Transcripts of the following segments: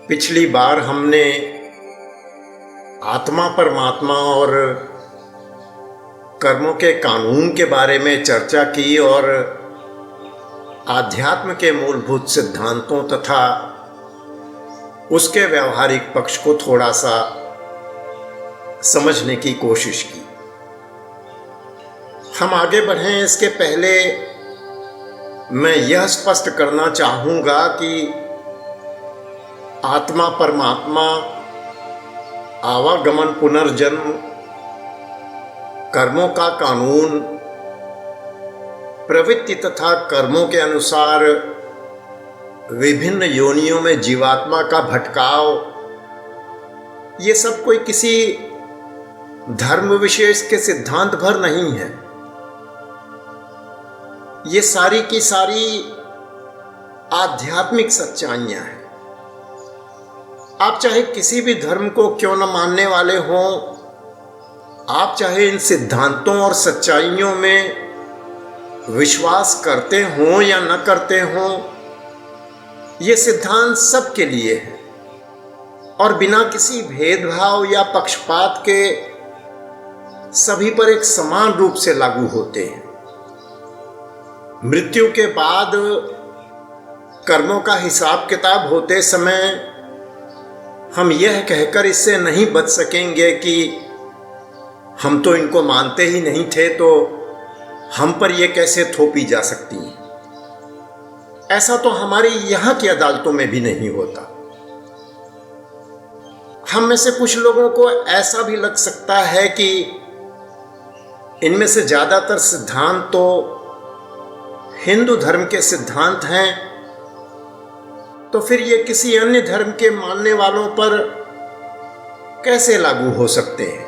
पिछली बार हमने आत्मा परमात्मा और कर्मों के कानून के बारे में चर्चा की और आध्यात्म के मूलभूत सिद्धांतों तथा उसके व्यवहारिक पक्ष को थोड़ा सा समझने की कोशिश की। हम आगे बढ़ें इसके पहले मैं यह स्पष्ट करना चाहूँगा कि आत्मा परमात्मा, आवागमन पुनर्जन्म, कर्मों का कानून, प्रवृत्ति तथा कर्मों के अनुसार विभिन्न योनियों में जीवात्मा का भटकाव, ये सब कोई किसी धर्म विशेष के सिद्धांत भर नहीं है। ये सारी की सारी आध्यात्मिक सच्चाइयां हैं। आप चाहे किसी भी धर्म को क्यों न मानने वाले हों, आप चाहे इन सिद्धांतों और सच्चाइयों में विश्वास करते हों या न करते हों, ये सिद्धांत सबके लिए है और बिना किसी भेदभाव या पक्षपात के सभी पर एक समान रूप से लागू होते हैं। मृत्यु के बाद कर्मों का हिसाब किताब होते समय हम यह कहकर इससे नहीं बच सकेंगे कि हम तो इनको मानते ही नहीं थे, तो हम पर यह कैसे थोपी जा सकती हैं। ऐसा तो हमारी यहाँ की अदालतों में भी नहीं होता। हम में से कुछ लोगों को ऐसा भी लग सकता है कि इनमें से ज़्यादातर सिद्धांत तो हिंदू धर्म के सिद्धांत हैं, तो फिर ये किसी अन्य धर्म के मानने वालों पर कैसे लागू हो सकते हैं।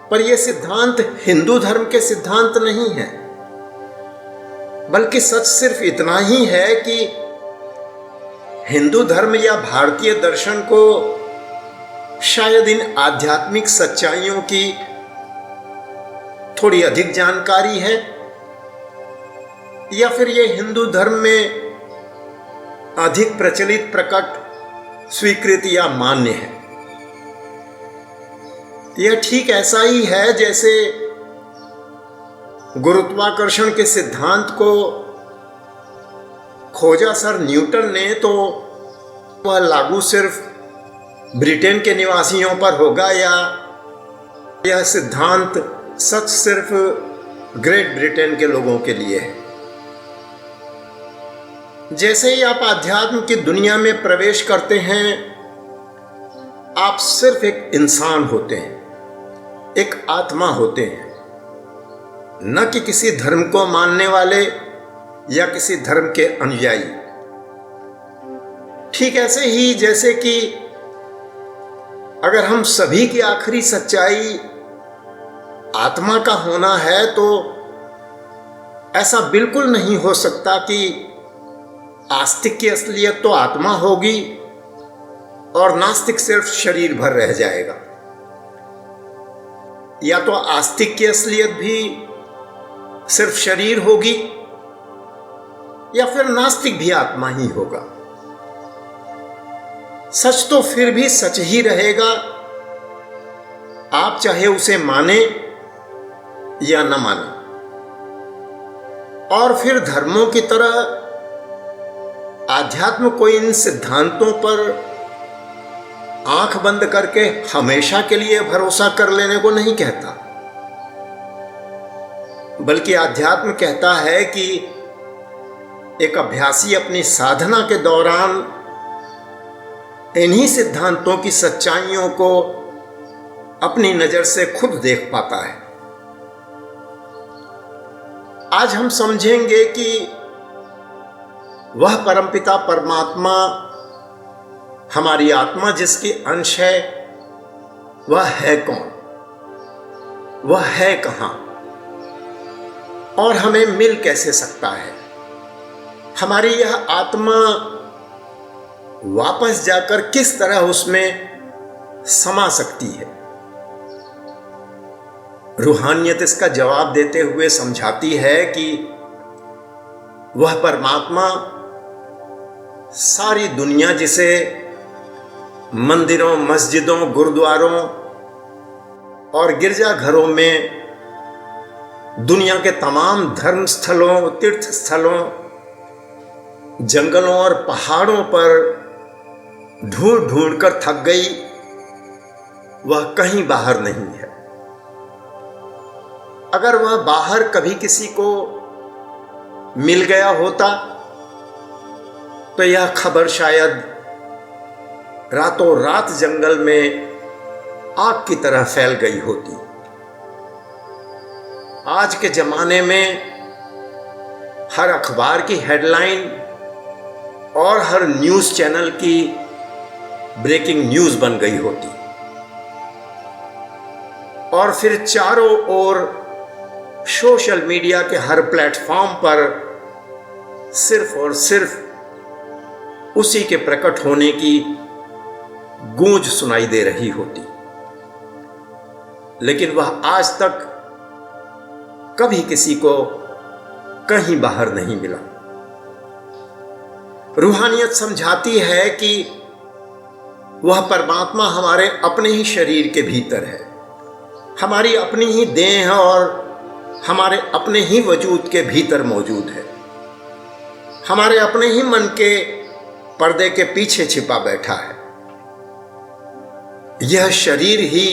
पर ये सिद्धांत हिंदू धर्म के सिद्धांत नहीं है, बल्कि सच सिर्फ इतना ही है कि हिंदू धर्म या भारतीय दर्शन को शायद इन आध्यात्मिक सच्चाइयों की थोड़ी अधिक जानकारी है, या फिर ये हिंदू धर्म में अधिक प्रचलित, प्रकट, स्वीकृत या मान्य है। यह ठीक ऐसा ही है जैसे गुरुत्वाकर्षण के सिद्धांत को खोजा सर न्यूटन ने, तो वह लागू सिर्फ ब्रिटेन के निवासियों पर होगा, या यह सिद्धांत सच सिर्फ ग्रेट ब्रिटेन के लोगों के लिए है। जैसे ही आप आध्यात्म की दुनिया में प्रवेश करते हैं, आप सिर्फ एक इंसान होते हैं, एक आत्मा होते हैं, न कि किसी धर्म को मानने वाले या किसी धर्म के अनुयायी। ठीक ऐसे ही जैसे कि अगर हम सभी की आखिरी सच्चाई आत्मा का होना है, तो ऐसा बिल्कुल नहीं हो सकता कि आस्तिक की असलियत तो आत्मा होगी और नास्तिक सिर्फ शरीर भर रह जाएगा, या तो आस्तिक की असलियत भी सिर्फ शरीर होगी या फिर नास्तिक भी आत्मा ही होगा। सच तो फिर भी सच ही रहेगा, आप चाहे उसे माने या न माने। और फिर धर्मों की तरह आध्यात्म को इन सिद्धांतों पर आंख बंद करके हमेशा के लिए भरोसा कर लेने को नहीं कहता, बल्कि आध्यात्म कहता है कि एक अभ्यासी अपनी साधना के दौरान इन्हीं सिद्धांतों की सच्चाइयों को अपनी नजर से खुद देख पाता है। आज हम समझेंगे कि वह परमपिता परमात्मा, हमारी आत्मा जिसकी अंश है, वह है कौन, वह है कहां और हमें मिल कैसे सकता है। हमारी यह आत्मा वापस जाकर किस तरह उसमें समा सकती है। रूहानियत इसका जवाब देते हुए समझाती है कि वह परमात्मा सारी दुनिया जिसे मंदिरों, मस्जिदों, गुरुद्वारों और गिरजाघरों में दुनिया के तमाम धर्म स्थलों, तीर्थ स्थलों, जंगलों और पहाड़ों पर ढूंढ ढूंढ कर थक गई, वह कहीं बाहर नहीं है। अगर वह बाहर कभी किसी को मिल गया होता तो यह खबर शायद रातों रात जंगल में आग की तरह फैल गई होती। आज के जमाने में हर अखबार की हेडलाइन और हर न्यूज़ चैनल की ब्रेकिंग न्यूज़ बन गई होती और फिर चारों ओर सोशल मीडिया के हर प्लेटफॉर्म पर सिर्फ और सिर्फ उसी के प्रकट होने की गूंज सुनाई दे रही होती। लेकिन वह आज तक कभी किसी को कहीं बाहर नहीं मिला। रूहानियत समझाती है कि वह परमात्मा हमारे अपने ही शरीर के भीतर है, हमारी अपनी ही देह है और हमारे अपने ही वजूद के भीतर मौजूद है, हमारे अपने ही मन के पर्दे के पीछे छिपा बैठा है। यह शरीर ही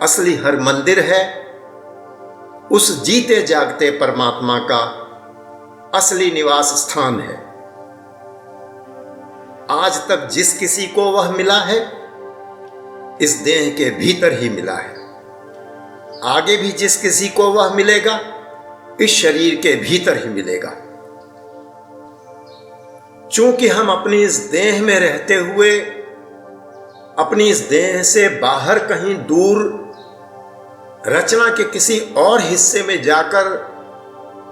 असली हर मंदिर है, उस जीते जागते परमात्मा का असली निवास स्थान है। आज तक जिस किसी को वह मिला है, इस देह के भीतर ही मिला है। आगे भी जिस किसी को वह मिलेगा, इस शरीर के भीतर ही मिलेगा। चूंकि हम अपनी इस देह में रहते हुए अपनी इस देह से बाहर कहीं दूर रचना के किसी और हिस्से में जाकर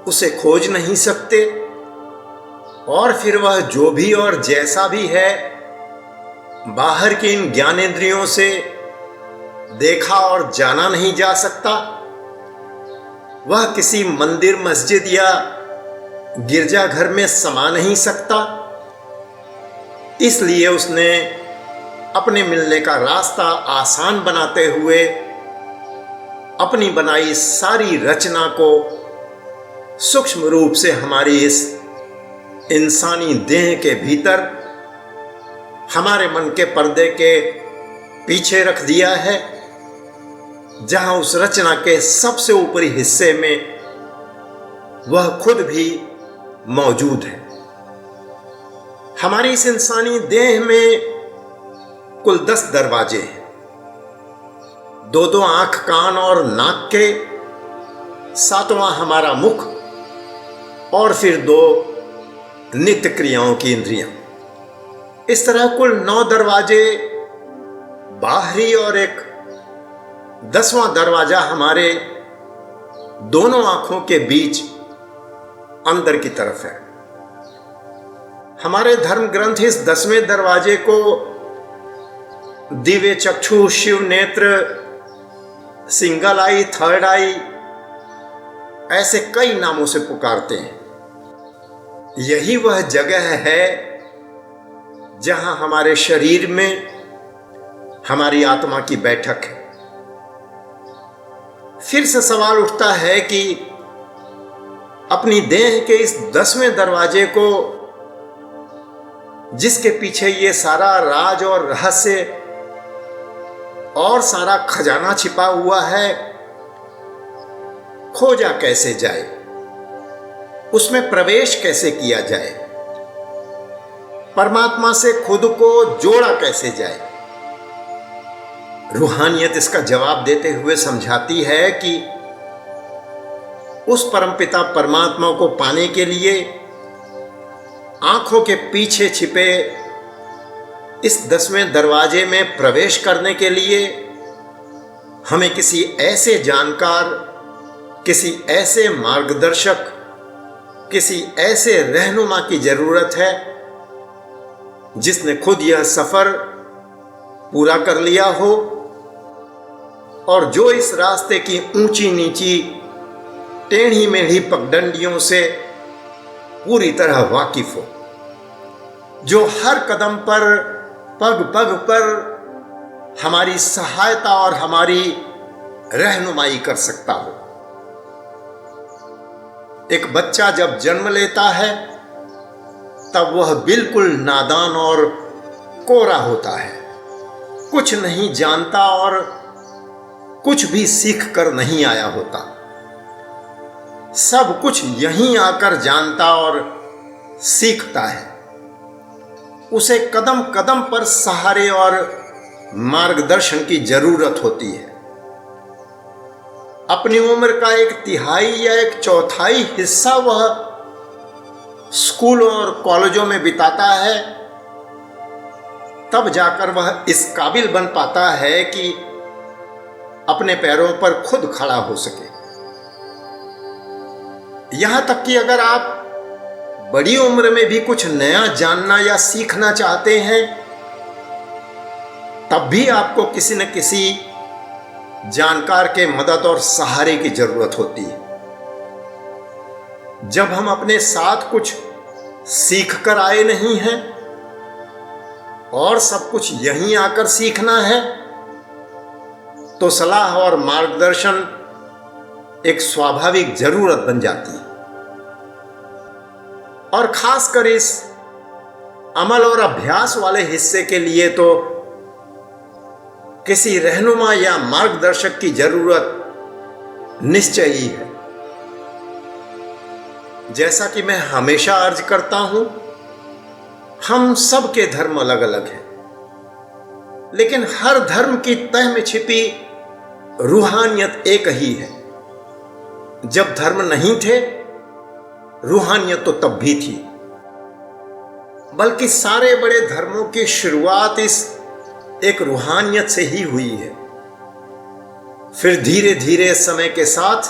उसे खोज नहीं सकते, और फिर वह जो भी और जैसा भी है बाहर के इन ज्ञानेंद्रियों से देखा और जाना नहीं जा सकता। वह किसी मंदिर, मस्जिद या गिरजाघर में समा नहीं सकता। इसलिए उसने अपने मिलने का रास्ता आसान बनाते हुए अपनी बनाई सारी रचना को सूक्ष्म रूप से हमारी इस इंसानी देह के भीतर हमारे मन के पर्दे के पीछे रख दिया है, जहां उस रचना के सबसे ऊपरी हिस्से में वह खुद भी मौजूद है। हमारी इस इंसानी देह में कुल 10 दरवाजे हैं, 2-2 आंख, कान और नाक के, 7वां हमारा मुख और फिर 2 नित्य क्रियाओं की इंद्रियां। इस तरह कुल 9 दरवाजे बाहरी और एक 10वां दरवाजा हमारे दोनों आंखों के बीच अंदर की तरफ है। हमारे धर्म ग्रंथ इस 10वें दरवाजे को दिव्य चक्षु, शिव नेत्र, सिंगल आई, थर्ड आई ऐसे कई नामों से पुकारते हैं। यही वह जगह है जहां हमारे शरीर में हमारी आत्मा की बैठक है। फिर से सवाल उठता है कि अपनी देह के इस 10वें दरवाजे को, जिसके पीछे ये सारा राज और रहस्य और सारा खजाना छिपा हुआ है, खोजा कैसे जाए, उसमें प्रवेश कैसे किया जाए, परमात्मा से खुद को जोड़ा कैसे जाए। रूहानियत इसका जवाब देते हुए समझाती है कि उस परमपिता परमात्मा को पाने के लिए आंखों के पीछे छिपे इस 10वें दरवाजे में प्रवेश करने के लिए हमें किसी ऐसे जानकार, किसी ऐसे मार्गदर्शक, किसी ऐसे रहनुमा की जरूरत है जिसने खुद यह सफर पूरा कर लिया हो और जो इस रास्ते की ऊंची नीची, टेढ़ी मेढ़ी पगडंडियों से पूरी तरह वाकिफ हो। जो हर कदम पर, पग पग पर हमारी सहायता और हमारी रहनुमाई कर सकता हो। एक बच्चा जब जन्म लेता है तब वह बिल्कुल नादान और कोरा होता है, कुछ नहीं जानता और कुछ भी सीख कर नहीं आया होता। सब कुछ यहीं आकर जानता और सीखता है। उसे कदम कदम पर सहारे और मार्गदर्शन की जरूरत होती है। अपनी उम्र का 1/3 या 1/4 हिस्सा वह स्कूलों और कॉलेजों में बिताता है, तब जाकर वह इस काबिल बन पाता है कि अपने पैरों पर खुद खड़ा हो सके। यहां तक कि अगर आप बड़ी उम्र में भी कुछ नया जानना या सीखना चाहते हैं, तब भी आपको किसी न किसी जानकार के मदद और सहारे की जरूरत होती है। जब हम अपने साथ कुछ सीख कर आए नहीं हैं और सब कुछ यहीं आकर सीखना है, तो सलाह और मार्गदर्शन एक स्वाभाविक जरूरत बन जाती है। और खासकर इस अमल और अभ्यास वाले हिस्से के लिए तो किसी रहनुमा या मार्गदर्शक की जरूरत निश्चय ही है। जैसा कि मैं हमेशा अर्ज करता हूं, हम सबके धर्म अलग अलग हैं, लेकिन हर धर्म की तह में छिपी रूहानियत एक ही है। जब धर्म नहीं थे, रूहानियत तो तब भी थी। बल्कि सारे बड़े धर्मों की शुरुआत इस एक रूहानियत से ही हुई है। फिर धीरे धीरे समय के साथ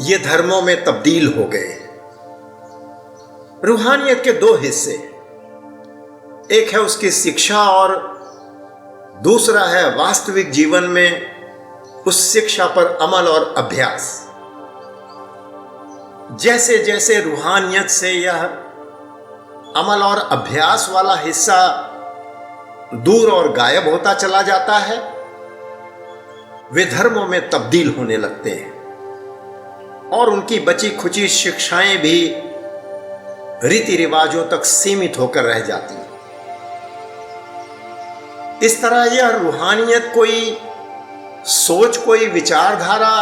ये धर्मों में तब्दील हो गए। रूहानियत के 2 हिस्से, एक है उसकी शिक्षा और दूसरा है वास्तविक जीवन में उस शिक्षा पर अमल और अभ्यास। जैसे जैसे रूहानियत से यह अमल और अभ्यास वाला हिस्सा दूर और गायब होता चला जाता है, वे धर्मों में तब्दील होने लगते हैं और उनकी बची खुची शिक्षाएं भी रीति रिवाजों तक सीमित होकर रह जाती हैं। इस तरह यह रूहानियत कोई सोच, कोई विचारधारा,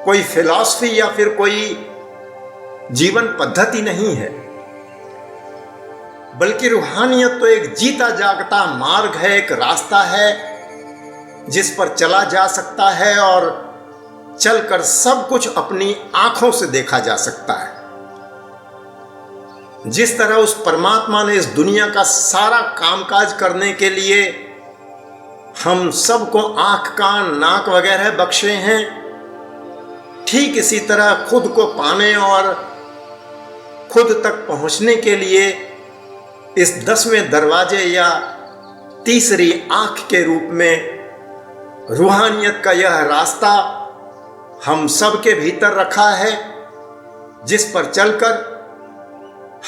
कोई फिलॉसफी या फिर कोई जीवन पद्धति नहीं है, बल्कि रूहानियत तो एक जीता जागता मार्ग है, एक रास्ता है जिस पर चला जा सकता है और चलकर सब कुछ अपनी आंखों से देखा जा सकता है। जिस तरह उस परमात्मा ने इस दुनिया का सारा कामकाज करने के लिए हम सबको आंख, कान, नाक वगैरह बख्शे हैं, ठीक इसी तरह खुद को पाने और खुद तक पहुंचने के लिए इस 10वें दरवाजे या तीसरी आंख के रूप में रूहानियत का यह रास्ता हम सब के भीतर रखा है, जिस पर चलकर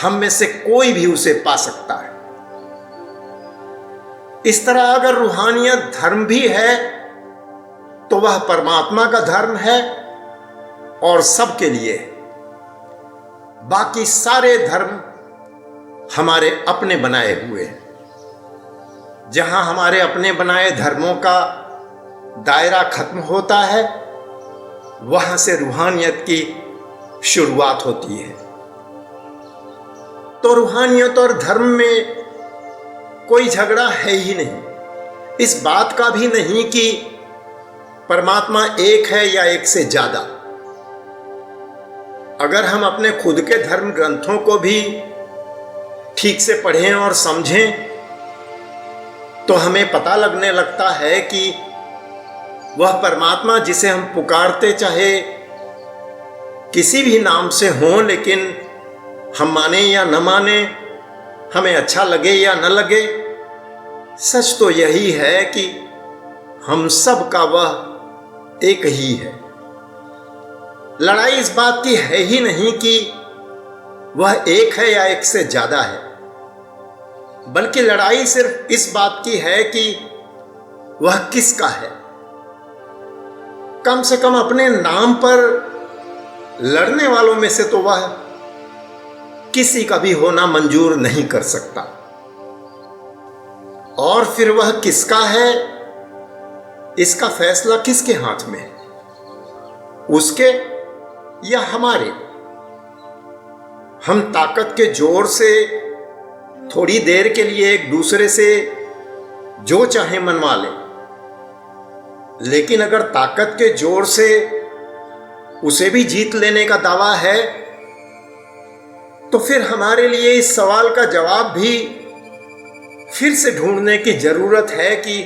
हम में से कोई भी उसे पा सकता है। इस तरह अगर रूहानियत धर्म भी है तो वह परमात्मा का धर्म है और सबके लिए है। बाकी सारे धर्म हमारे अपने बनाए हुए हैं। जहां हमारे अपने बनाए धर्मों का दायरा खत्म होता है, वहां से रूहानियत की शुरुआत होती है। तो रूहानियत और धर्म में कोई झगड़ा है ही नहीं। इस बात का भी नहीं कि परमात्मा एक है या एक से ज्यादा। अगर हम अपने खुद के धर्म ग्रंथों को भी ठीक से पढ़ें और समझें, तो हमें पता लगने लगता है कि वह परमात्मा जिसे हम पुकारते, चाहे किसी भी नाम से हों, लेकिन हम माने या न माने, हमें अच्छा लगे या न लगे, सच तो यही है कि हम सब का वह एक ही है। लड़ाई इस बात की है ही नहीं कि वह एक है या एक से ज्यादा है, बल्कि लड़ाई सिर्फ इस बात की है कि वह किसका है। कम से कम अपने नाम पर लड़ने वालों में से तो वह किसी का भी होना मंजूर नहीं कर सकता। और फिर वह किसका है, इसका फैसला किसके हाथ में है, उसके या हमारे? हम ताकत के जोर से थोड़ी देर के लिए एक दूसरे से जो चाहे मनवा लें, लेकिन अगर ताकत के जोर से उसे भी जीत लेने का दावा है, तो फिर हमारे लिए इस सवाल का जवाब भी फिर से ढूंढने की जरूरत है कि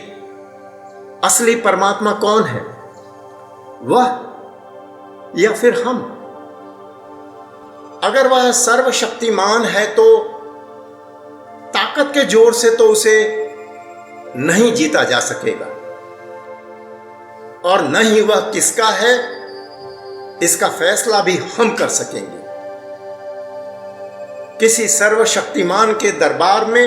असली परमात्मा कौन है, वह या फिर हम? अगर वह सर्वशक्तिमान है तो ताकत के जोर से तो उसे नहीं जीता जा सकेगा, और न ही वह किसका है इसका फैसला भी हम कर सकेंगे। किसी सर्वशक्तिमान के दरबार में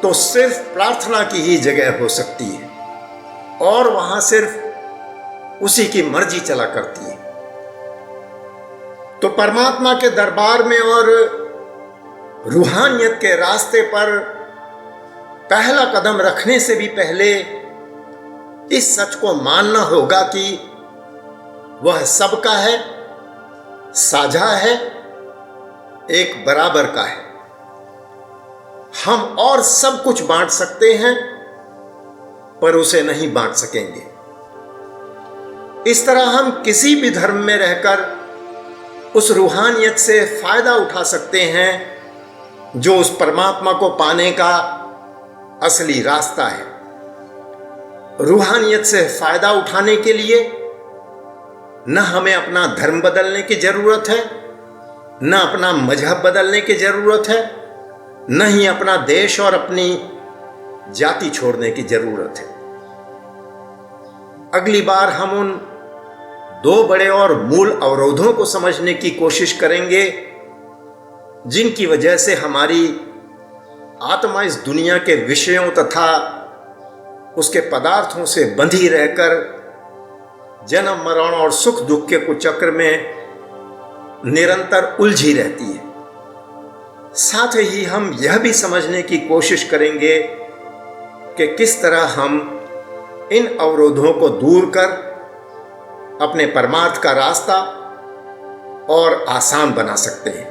तो सिर्फ प्रार्थना की ही जगह हो सकती है, और वहां सिर्फ उसी की मर्जी चला करती है। तो परमात्मा के दरबार में और रूहानियत के रास्ते पर पहला कदम रखने से भी पहले इस सच को मानना होगा कि वह सबका है, साझा है, एक बराबर का है। हम और सब कुछ बांट सकते हैं पर उसे नहीं बांट सकेंगे। इस तरह हम किसी भी धर्म में रहकर उस रूहानियत से फायदा उठा सकते हैं जो उस परमात्मा को पाने का असली रास्ता है। रूहानियत से फायदा उठाने के लिए न हमें अपना धर्म बदलने की जरूरत है, न अपना मजहब बदलने की जरूरत है, न ही अपना देश और अपनी जाति छोड़ने की जरूरत है। अगली बार हम उन दो बड़े और मूल अवरोधों को समझने की कोशिश करेंगे जिनकी वजह से हमारी आत्मा इस दुनिया के विषयों तथा उसके पदार्थों से बंधी रहकर जन्म मरण और सुख दुख के कुचक्र में निरंतर उलझी रहती है। साथ ही हम यह भी समझने की कोशिश करेंगे कि किस तरह हम इन अवरोधों को दूर कर अपने परमार्थ का रास्ता और आसान बना सकते हैं।